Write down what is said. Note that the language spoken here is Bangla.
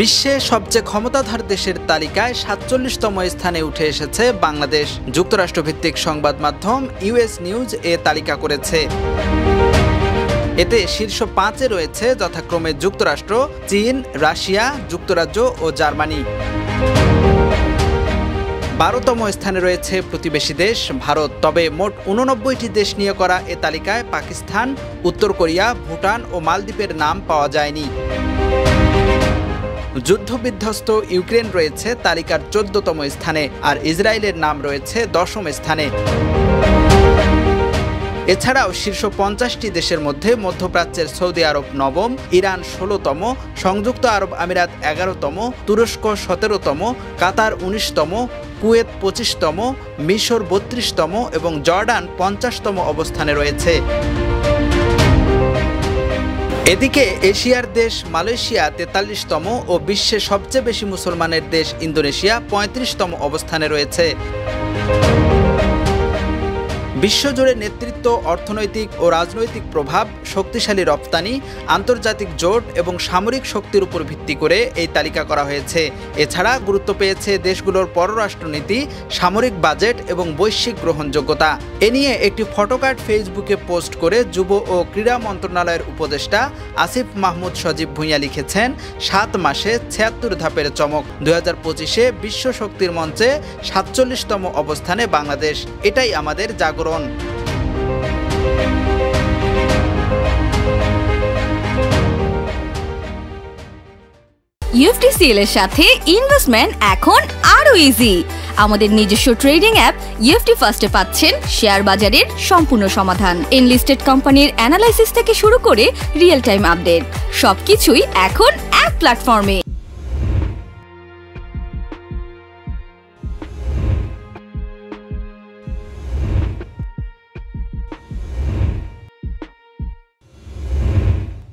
বিশ্বে সবচেয়ে ক্ষমতাধর দেশের তালিকায় ৪৭তম স্থানে উঠে এসেছে বাংলাদেশ। যুক্তরাষ্ট্রভিত্তিক সংবাদ মাধ্যম ইউএস নিউজ এ তালিকা করেছে। এতে শীর্ষ ৫-এ রয়েছে যথাক্রমে যুক্তরাষ্ট্র, চীন, রাশিয়া, যুক্তরাজ্য ও জার্মানি। ১২তম স্থানে রয়েছে প্রতিবেশী দেশ ভারত। তবে মোট ৮৯টি দেশ নিয়ে করা এ তালিকায় পাকিস্তান, উত্তর কোরিয়া, ভুটান ও মালদ্বীপের নাম পাওয়া যায়নি। যুদ্ধবিধ্বস্ত ইউক্রেন রয়েছে তালিকার ১৪তম স্থানে, আর ইসরায়েলের নাম রয়েছে ১০ম স্থানে। এছাড়াও শীর্ষ ৫০টি দেশের মধ্যে মধ্যপ্রাচ্যের সৌদি আরব ৯ম, ইরান ১৬তম, সংযুক্ত আরব আমিরাত ১১তম, তুরস্ক ১৭তম, কাতার ১৯তম, কুয়েত ২৫তম, মিশর ৩২তম এবং জর্ডান ৫০তম অবস্থানে রয়েছে। এদিকে এশিয়ার দেশ মালয়েশিয়া ৪৩তম ও বিশ্বে সবচেয়ে বেশি মুসলমানের দেশ ইন্দোনেশিয়া ৩৫তম অবস্থানে রয়েছে। বিশ্বজুড়ে নেতৃত্ব, অর্থনৈতিক ও রাজনৈতিক প্রভাব, শক্তিশালী রপ্তানি, আন্তর্জাতিক জোট এবং সামরিক শক্তির উপর ভিত্তি করে এই তালিকা করা হয়েছে। এছাড়া গুরুত্ব পেয়েছে দেশগুলোর পররাষ্ট্রনীতি, সামরিক বাজেট এবং বৈশ্বিক গ্রহণযোগ্যতা। এ নিয়ে একটি ফটোকার্ড ফেসবুকে পোস্ট করে যুব ও ক্রীড়া মন্ত্রণালয়ের উপদেষ্টা আসিফ মাহমুদ সজীব ভুঁইয়া লিখেছেন, ৭ মাসে ৭৬ ধাপের চমক। ২০২৫-এ বিশ্ব শক্তির মঞ্চে ৪৭তম অবস্থানে বাংলাদেশ। এটাই আমাদের জাগরণ। ইউএফটিসিএল এর সাথে ইনভেস্টমেন্ট এখন আরো ইজি। আমাদের নিজস্ব ট্রেডিং অ্যাপ ইউএফটি ফার্স্টে পাচ্ছেন শেয়ার বাজারের সম্পূর্ণ সমাধান, এনলিস্টেড কোম্পানির অ্যানালাইসিস থেকে শুরু করে রিয়েল টাইম আপডেট, সবকিছুই এখন এক প্ল্যাটফর্মে।